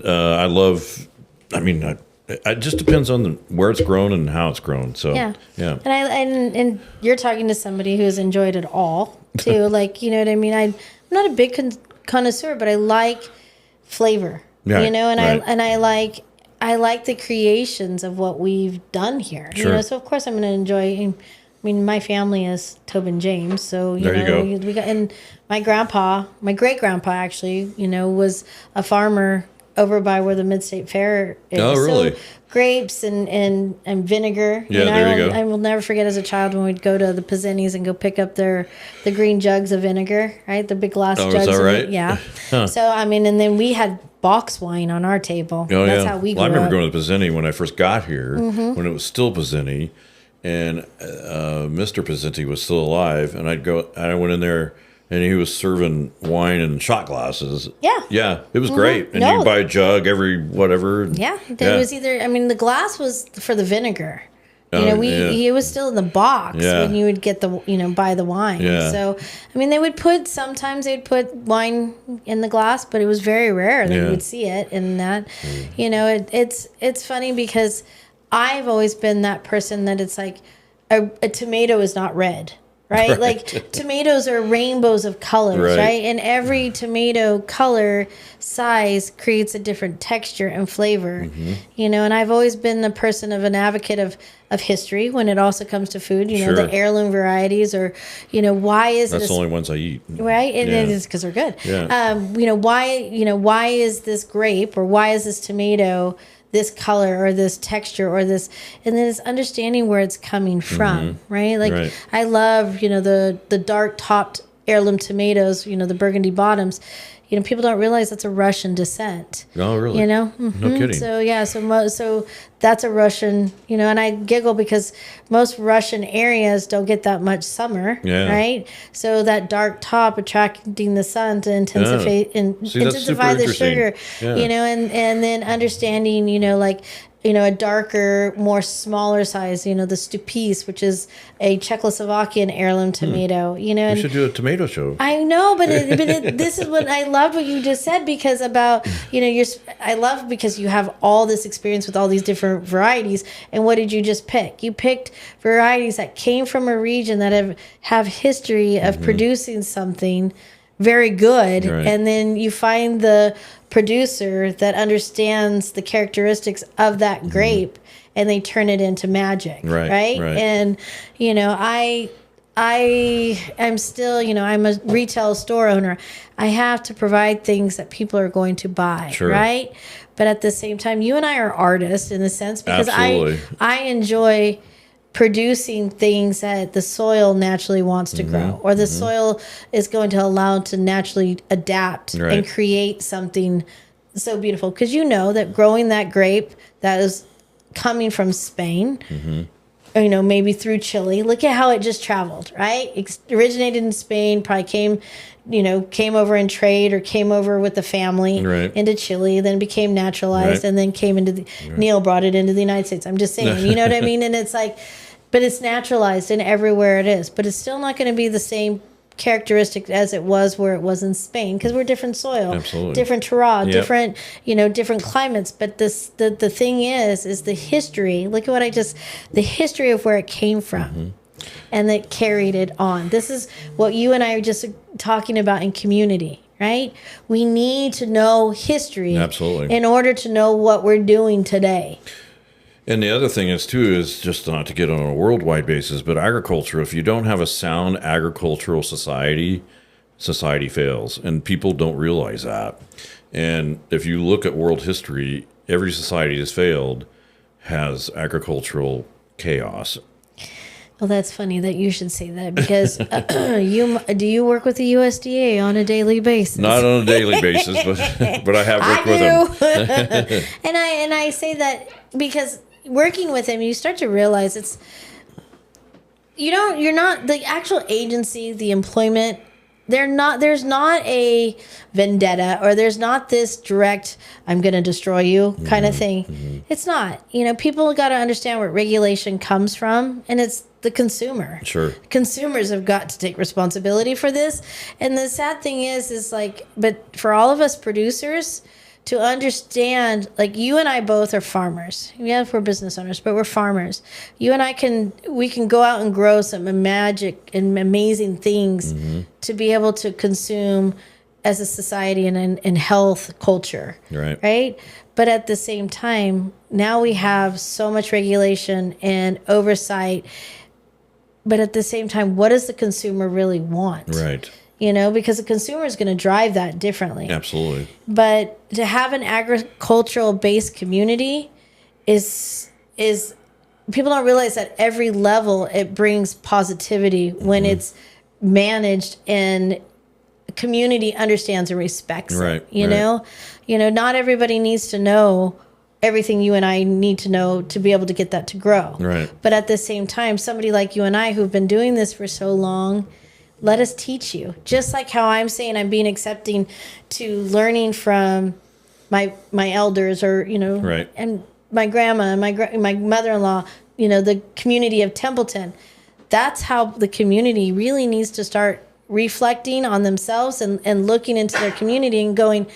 I love. I mean, it just depends on where it's grown and how it's grown. So yeah. And you're talking to somebody who's enjoyed it all too. Like, you know what I mean? I'm not a big connoisseur, but I like flavor. Yeah, you know, and I like the creations of what we've done here. Sure. You know, so of course I'm going to enjoy. I mean, my family is Tobin James, so you know, we got, and my great grandpa actually, you know, was a farmer over by where the Mid-State Fair is. Oh, really? So grapes and vinegar. Yeah, there you go. I will never forget as a child when we'd go to the Pizzinis and go pick up the green jugs of vinegar, right? The big glass jugs. Is that right? Yeah. Huh. So I mean, and then we had box wine on our table. Oh, That's how we grew I remember up. going to Pizzini when I first got here, when it was still Pizzini, and Mr. Pacenti was still alive, and I went in there, and he was serving wine in shot glasses. Yeah. Yeah, it was great. And you buy a jug every whatever. Yeah, there was either, I mean, the glass was for the vinegar. He was still in the box when you would get buy the wine. Yeah. So, I mean, sometimes they'd put wine in the glass, but it was very rare that you would see it in that. It's funny because I've always been that person that it's like a tomato is not red. Right? Like tomatoes are rainbows of colors, right? And every tomato color size creates a different texture and flavor, and I've always been the person of an advocate of history when it also comes to food, the heirloom varieties or, why is that's the only ones I eat. Right? And it is because they're good. Yeah. Why is this grape or why is this tomato this color or this texture or this, and then it's understanding where it's coming from, right? Like I love, the dark topped heirloom tomatoes, the burgundy bottoms. People don't realize that's a Russian descent. Oh, really? No kidding. So so that's a Russian, and I giggle because most Russian areas don't get that much summer, right? So that dark top attracting the sun to intensify the sugar, and then understanding, a darker, more smaller size, the Stupis, which is a Czechoslovakian heirloom tomato, We should do a tomato show. I know, but this is what I love what you just said because about, I love because you have all this experience with all these different varieties. And what did you just pick? You picked varieties that came from a region that have history of producing something very good. Right. And then you find the producer that understands the characteristics of that grape and they turn it into magic. Right. And, I'm still, I'm a retail store owner. I have to provide things that people are going to buy. Sure. Right. But at the same time, you and I are artists in a sense because Absolutely. I enjoy producing things that the soil naturally wants to grow or the soil is going to allow to naturally adapt and create something so beautiful. Because that growing that grape that is coming from Spain, maybe through Chile, look at how it just traveled, right? It originated in Spain, probably came over in trade or came over with the family into Chile, then became naturalized and then came into Neil brought it into the United States. I'm just saying, you know what I mean? And it's like, but it's naturalized in everywhere it is, but it's still not going to be the same characteristic as it was where it was in Spain because we're different soil, different terroir, different climates. But the thing is the history. Look at the history of where it came from, and that carried it on. This is what you and I are just talking about in community, right? We need to know history in order to know what we're doing today. And the other thing is just not to get on a worldwide basis, but agriculture, if you don't have a sound agricultural society fails. And people don't realize that. And if you look at world history, every society that's failed has agricultural chaos. Well, that's funny that you should say that because do you work with the USDA on a daily basis? Not on a daily basis, but I have worked with them. and I say that because working with him, you start to realize you're not the actual agency, the employment. There's not a vendetta or there's not this direct, I'm going to destroy you kind of thing. It's not, people got to understand where regulation comes from and it's the consumer. Sure. Consumers have got to take responsibility for this. And the sad thing is but for all of us producers, to understand, like you and I both are farmers. Yes, we're business owners, but we're farmers. You and I can go out and grow some magic and amazing things to be able to consume as a society and in health culture. Right? But at the same time, now we have so much regulation and oversight. But at the same time, what does the consumer really want? Right. Because the consumer is going to drive that differently. Absolutely. But to have an agricultural based community is people don't realize that every level it brings positivity when it's managed and community understands and respects it. Not everybody needs to know everything you and I need to know to be able to get that to grow. Right. But at the same time, somebody like you and I who've been doing this for so long, let us teach you. Just like how I'm saying I'm being accepting to learning from my elders, or Right. and my grandma and my mother-in-law, the community of Templeton. That's how the community really needs to start reflecting on themselves and looking into their community and going,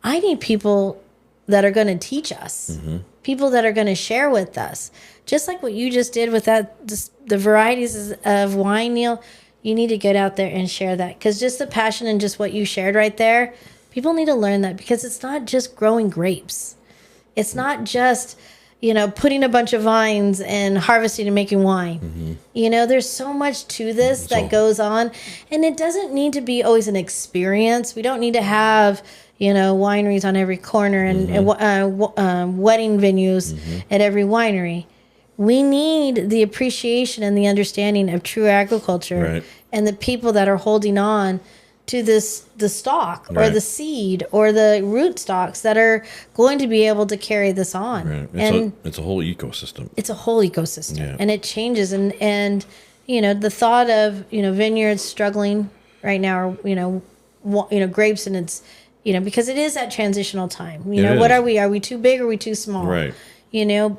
I need people that are going to teach us, people that are going to share with us. Just like what you just did with the varieties of wine, Neil, you need to get out there and share that. Because just the passion and just what you shared right there, people need to learn that, because it's not just growing grapes. It's not just, putting a bunch of vines and harvesting and making wine. There's so much to this that goes on. And it doesn't need to be always an experience. We don't need to have, wineries on every corner and wedding venues at every winery. We need the appreciation and the understanding of true agriculture, and the people that are holding on to the stalk or the seed or the root stalks that are going to be able to carry this on. Right. It's a whole ecosystem. It's a whole ecosystem, and it changes. And the thought of vineyards struggling right now, or grapes, and it's because it is that transitional time. What are we? Are we too big or are we too small? Right. The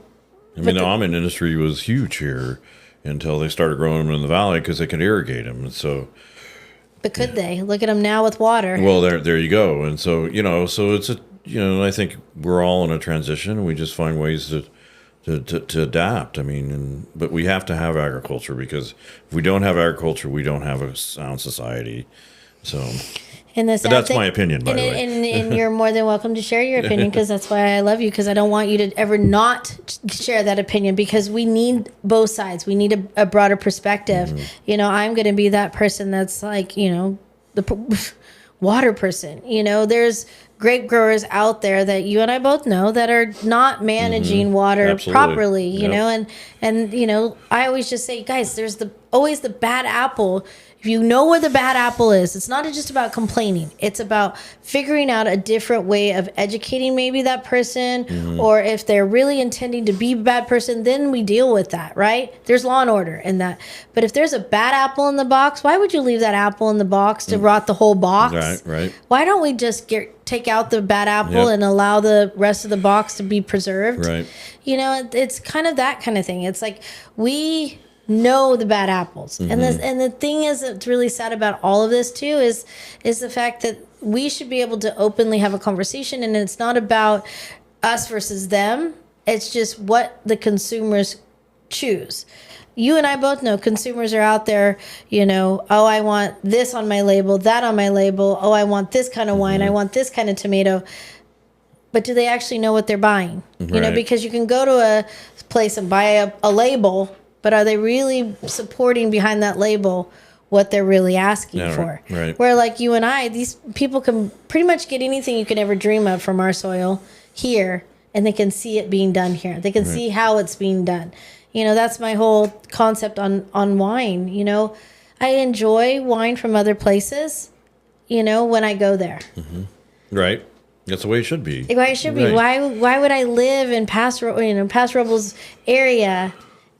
almond industry was huge here until they started growing them in the valley because they could irrigate them. And so, but could they? Look at them now with water. Well, there you go. And so so it's I think we're all in a transition, and we just find ways to adapt. But we have to have agriculture, because if we don't have agriculture, we don't have a sound society. So. And that's my opinion, by the way. And you're more than welcome to share your opinion, because that's why I love you, because I don't want you to ever not share that opinion, because we need both sides. We need a broader perspective. I'm going to be that person that's like, the water person. There's grape growers out there that you and I both know that are not managing water properly, and I always just say, guys, there's always the bad apple. If you know where the bad apple is, it's not just about complaining. It's about figuring out a different way of educating maybe that person, or if they're really intending to be a bad person, then we deal with that, right? There's law and order in that. But if there's a bad apple in the box, why would you leave that apple in the box to rot the whole box? Right. Why don't we just take out the bad apple and allow the rest of the box to be preserved? Right. It's kind of that kind of thing. It's like we know the bad apples. And the thing is that's really sad about all of this too is the fact that we should be able to openly have a conversation, and it's not about us versus them. It's just what the consumers choose. You and I both know consumers are out there, oh, I want this on my label, that on my label. Oh, I want this kind of wine. I want this kind of tomato. But do they actually know what they're buying? Because you can go to a place and buy a label, but are they really supporting behind that label what they're really asking for? Right. Where like you and I, these people can pretty much get anything you could ever dream of from our soil here, and they can see it being done here. They can see how it's being done. That's my whole concept on wine. I enjoy wine from other places, when I go there. Right. That's the way it should be. Why it should be. Why would I live in Paso Robles area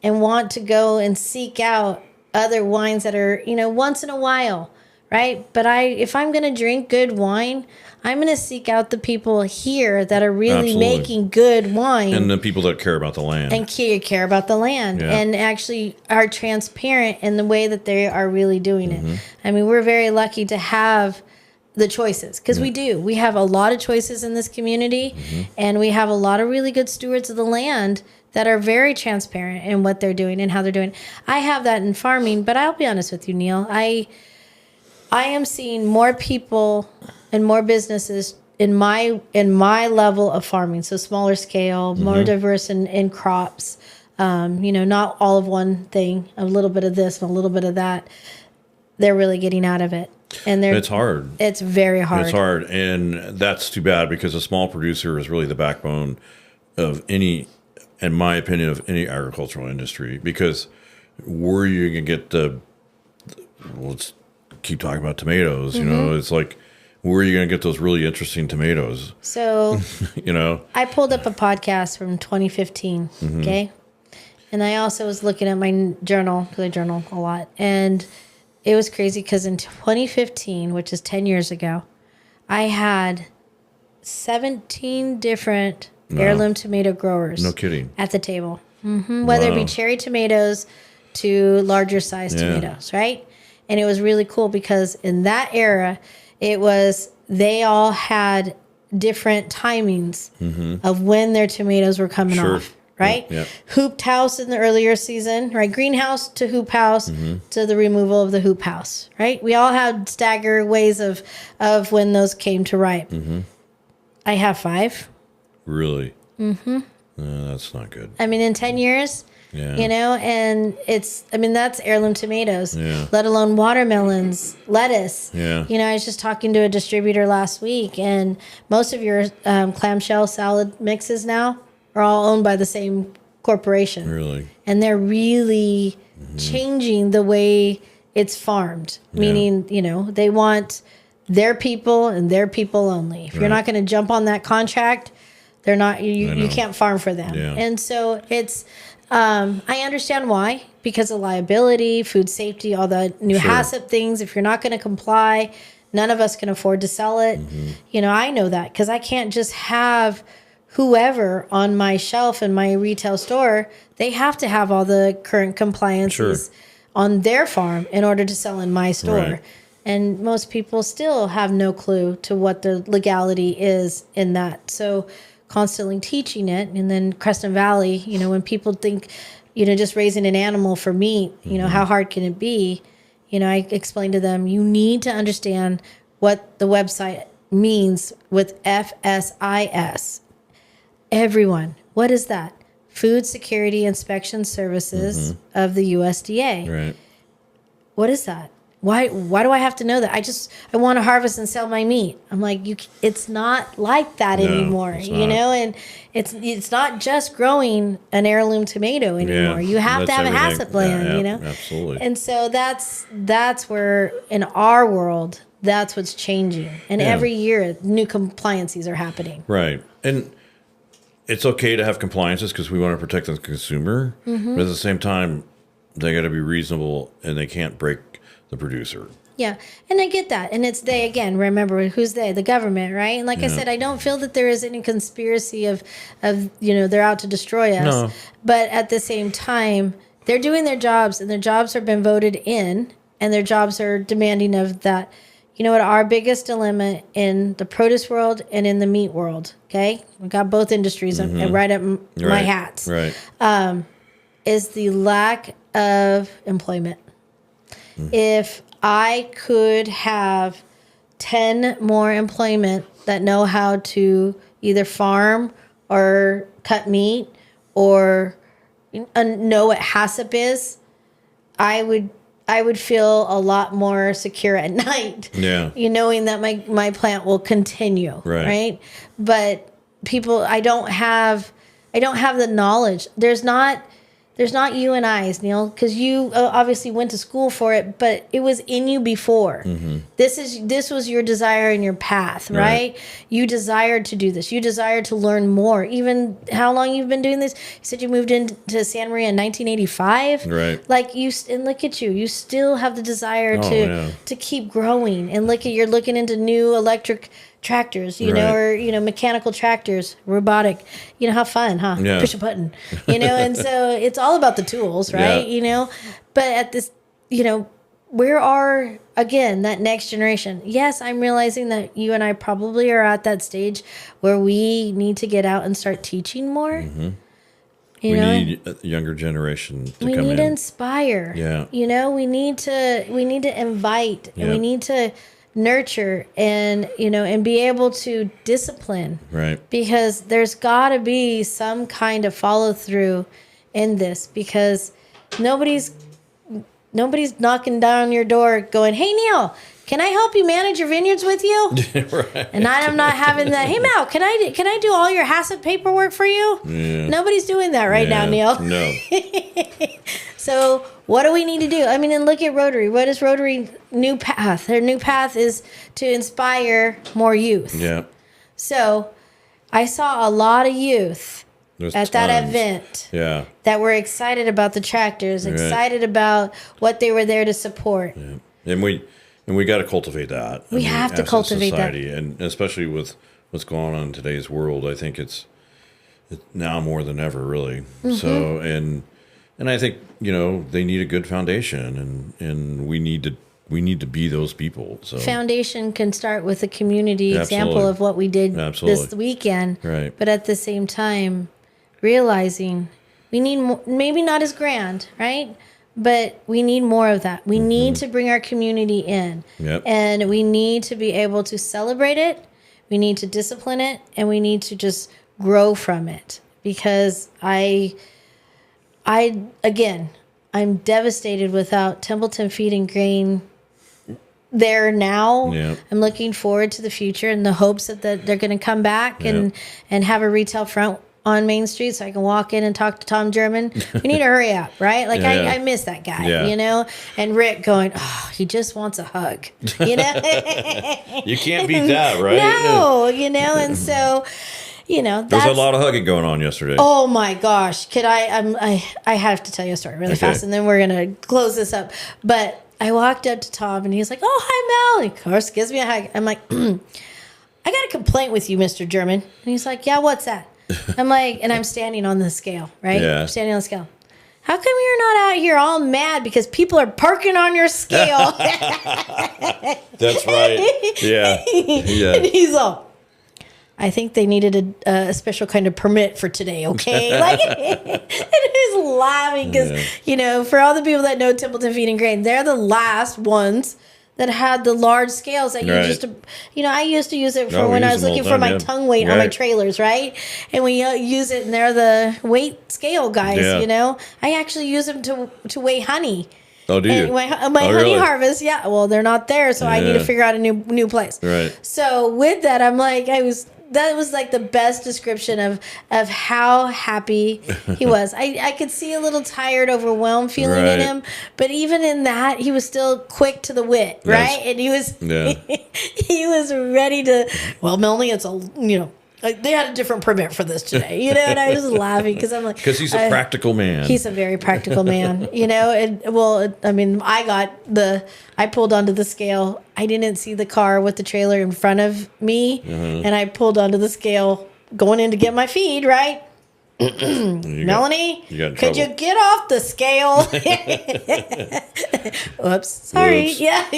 and want to go and seek out other wines that are, once in a while, right? But if I'm going to drink good wine, I'm going to seek out the people here that are really making good wine. And the people that care about the land. And care about the land. Yeah. And actually are transparent in the way that they are really doing it. We're very lucky to have the choices, because we do. We have a lot of choices in this community, and we have a lot of really good stewards of the land that are very transparent in what they're doing and how they're doing it. I have that in farming, but I'll be honest with you, Neil. I am seeing more people and more businesses in my level of farming, so smaller scale, more diverse in crops. Not all of one thing, a little bit of this and a little bit of that. They're really getting out of it. And it's hard. It's very hard. It's hard. And that's too bad, because a small producer is really the backbone of any, in my opinion, of any agricultural industry, because where you can get let's keep talking about tomatoes, it's like where are you going to get those really interesting tomatoes? So, I pulled up a podcast from 2015. Okay. And I also was looking at my journal, because I journal a lot. And it was crazy because in 2015, which is 10 years ago, I had 17 different heirloom tomato growers. No kidding. At the table. Whether it be cherry tomatoes to larger size tomatoes, right? And it was really cool because in that era, they all had different timings of when their tomatoes were coming off, right? Yeah. Hooped house in the earlier season, right? Greenhouse to hoop house to the removal of the hoop house, right? We all had stagger ways of when those came to ripe. I have 5. Really? That's not good. I mean, in 10 years, and that's heirloom tomatoes, let alone watermelons, lettuce. Yeah. I was just talking to a distributor last week, and most of your clamshell salad mixes now are all owned by the same corporation. Really? And they're really changing the way it's farmed, meaning, they want their people and their people only. If you're not going to jump on that contract, they're not, you can't farm for them. Yeah. And so it's, I understand why, because of liability, food safety, all the new HACCP things. If you're not going to comply, none of us can afford to sell it. I know that because I can't just have whoever on my shelf in my retail store. They have to have all the current compliances on their farm in order to sell in my store. Right. And most people still have no clue to what the legality is in that. So constantly teaching it. And then Creston Valley, when people think, just raising an animal for meat, how hard can it be? I explained to them, you need to understand what the website means with FSIS. Everyone, what is that? Food Security Inspection Services of the USDA. Right. What is that? Why do I have to know that? I want to harvest and sell my meat. I'm like, it's not like that anymore, and it's not just growing an heirloom tomato anymore. You have to have a HACCP plan, Absolutely. And so that's where in our world, that's what's changing. And every year new compliances are happening. Right. And it's okay to have compliances because we want to protect the consumer, but at the same time, they got to be reasonable and they can't break the producer. Yeah, and I get that. And it's they again, remember who's they? The government, right? And like I said, I don't feel that there is any conspiracy of they're out to destroy us. No. But at the same time, they're doing their jobs and their jobs have been voted in and their jobs are demanding of that. You know what our biggest dilemma in the produce world and in the meat world, okay? We've got both industries right up my hats. Right. Is the lack of employment. If I could have 10 more employment that know how to either farm or cut meat or know what HACCP is, I would feel a lot more secure at night. Yeah. Knowing that my plant will continue. Right. But people, I don't have the knowledge. There's not you and I, Neil, because you obviously went to school for it, but it was in you before. This was your desire and your path, right? You desired to do this. You desired to learn more. Even how long you've been doing this? You said you moved into Santa Maria in 1985. Right. Like and look at you. You still have the desire to keep growing. And you're looking into new electric tractors, or mechanical tractors, robotic. How fun, huh? Yeah. Push a button, and so it's all about the tools, right? But at this, where are again that next generation? Yes, I'm realizing that you and I probably are at that stage where we need to get out and start teaching more. We need a younger generation to come in. We need to inspire. Yeah. We need to invite and we need to nurture and and be able to discipline, right? Because there's got to be some kind of follow through in this, because nobody's knocking down your door going, "Hey Neil, can I help you manage your vineyards with you?" Right. And I'm not having that. "Hey Mal, can I do all your HACCP paperwork for you?" Yeah. Nobody's doing that right now, Neil. No. So what do we need to do? I mean, and look at Rotary. What is Rotary new path? Their new path is to inspire more youth. Yeah. So I saw a lot of youth at that event. Yeah. That were excited about the tractors, excited about what they were there to support. Yeah. And we got to cultivate that. We have to cultivate society, that. And especially with what's going on in today's world, I think it's now more than ever, really. Mm-hmm. So, and I think, they need a good foundation, and we need to be those people. So foundation can start with a community example of what we did this weekend. Right. But at the same time, realizing we need more, maybe not as grand, right? But we need more of that. We need to bring our community in. Yep. And we need to be able to celebrate it. We need to discipline it. And we need to just grow from it. Because I'm devastated without Templeton Feed and Grain there now. Yep. I'm looking forward to the future and the hopes that they're going to come back and have a retail front on Main Street so I can walk in and talk to Tom German. We need to hurry up, right? Like, I miss that guy, And Rick going, oh, he just wants a hug, You can't beat that, right? No, and so, that's... There was a lot of hugging going on yesterday. Oh, my gosh. Could I have to tell you a story really fast, and then we're going to close this up. But I walked up to Tom, and he's like, oh, hi, Mel. And of course, gives me a hug. I'm like, I got a complaint with you, Mr. German. And he's like, yeah, what's that? I'm like, and I'm standing on the scale, right? Yeah. I'm standing on the scale. How come you're not out here all mad because people are parking on your scale? That's right. Yeah. And he's all, I think they needed a special kind of permit for today, okay? Like, and he's laughing because, for all the people that know Templeton Feed and Grain, they're the last ones that had the large scales that you just, I used to use it for when I was looking for my tongue weight on my trailers, right? And we use it, and they're the weight scale guys, I actually use them to weigh honey. Oh, do you? My honey harvest, well, they're not there, so I need to figure out a new place. Right. So with that, I'm like, that was like the best description of how happy he was. I could see a little tired, overwhelmed feeling in him, but even in that, he was still quick to the wit, right? And he was he was ready to. Well, Melanie, it's they had a different permit for this today, and I was laughing because I'm like, because he's a practical man. He's a very practical man, I pulled onto the scale. I didn't see the car with the trailer in front of me, and I pulled onto the scale going in to get my feed, right? Melanie, could you get off the scale? Oops, sorry. Oops. Yeah.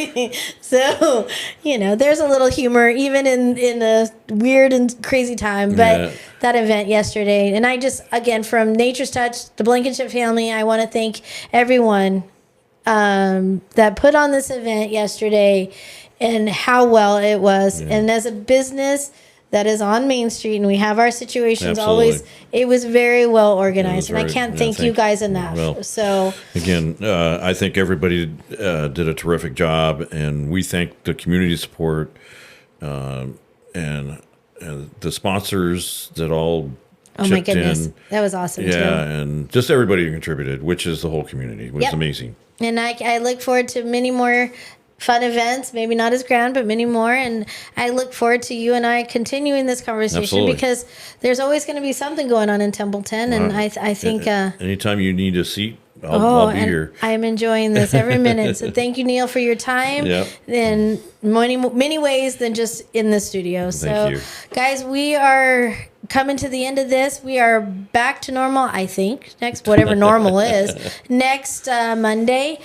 So, there's a little humor even in a weird and crazy time. But that event yesterday, and I just, again, from Nature's Touch, the Blankenship family, I want to thank everyone that put on this event yesterday and how well it was. And as a business that is on Main Street, and we have our situations always. It was very well organized, and I can't thank you guys enough. Well, so again, I think everybody did a terrific job, and we thank the community support and the sponsors that all oh my goodness, that was awesome. Yeah, and just everybody who contributed, which is the whole community. It was amazing. And I look forward to many more fun events, maybe not as grand, but many more. And I look forward to you and I continuing this conversation because there's always going to be something going on in Templeton. And I think... anytime you need a seat, I'll be here. I'm enjoying this every minute. So thank you, Neil, for your time in many ways than just in the studio. Thank you. Guys, we are coming to the end of this. We are back to normal, I think, whatever normal is, next Monday.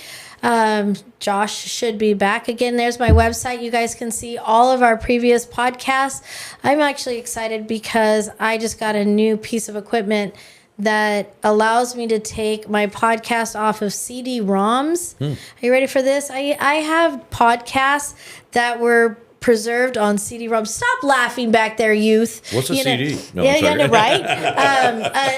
Josh should be back again. There's my website. You guys can see all of our previous podcasts. I'm actually excited because I just got a new piece of equipment that allows me to take my podcast off of CD-ROMs. Are you ready for this? I have podcasts that were preserved on CD-ROM. Stop laughing back there, youth. What's a CD? No, right?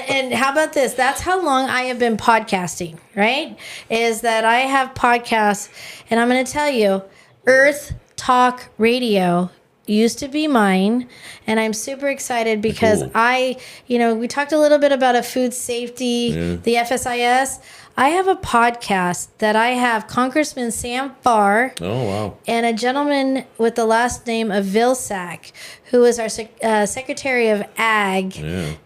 And how about this? That's how long I have been podcasting, right? Is that I have podcasts, and I'm going to tell you, Earth Talk Radio used to be mine, and I'm super excited because we talked a little bit about a food safety, the FSIS. I have a podcast that I have Congressman Sam Farr. Oh, wow. And a gentleman with the last name of Vilsack, who was our Secretary of Ag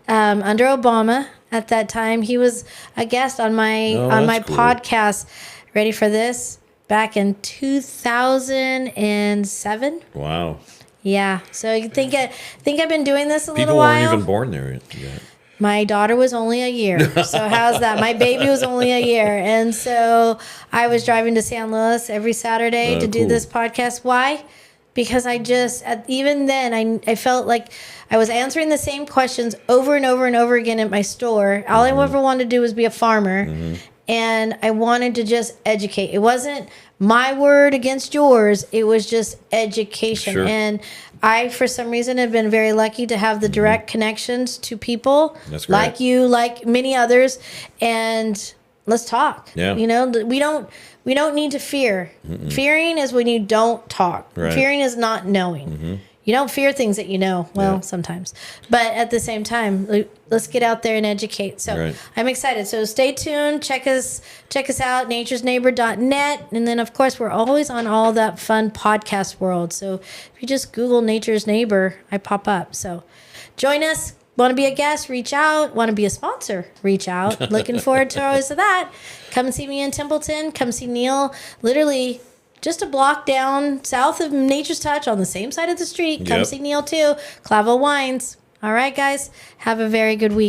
under Obama at that time. He was a guest on my cool. podcast. Ready for this? Back in 2007. Wow. Yeah. So you think I've been doing this a little People while? weren't even born there yet. My daughter was only a year. So how's that? My baby was only a year. And so I was driving to San Luis every Saturday to do this podcast. Why? Because even then, I felt like I was answering the same questions over and over and over again at my store. All I ever wanted to do was be a farmer. And I wanted to just educate. It wasn't my word against yours. It was just education. Sure. And I, for some reason, have been very lucky to have the direct connections to people like you, like many others. And let's talk. Yeah. You know, we don't need to fear. Fearing is when you don't talk. Right. Fearing is not knowing. You don't fear things that you know. Well, sometimes. But at the same time, let's get out there and educate. So I'm excited. So stay tuned. Check us out, naturesneighbor.net. And then, of course, we're always on all that fun podcast world. So if you just Google Nature's Neighbor, I pop up. So join us. Want to be a guest? Reach out. Want to be a sponsor? Reach out. Looking forward to always to that. Come see me in Templeton. Come see Neil. Literally just a block down south of Nature's Touch on the same side of the street. Come see Neil too. Clavo Wines. All right, guys. Have a very good week.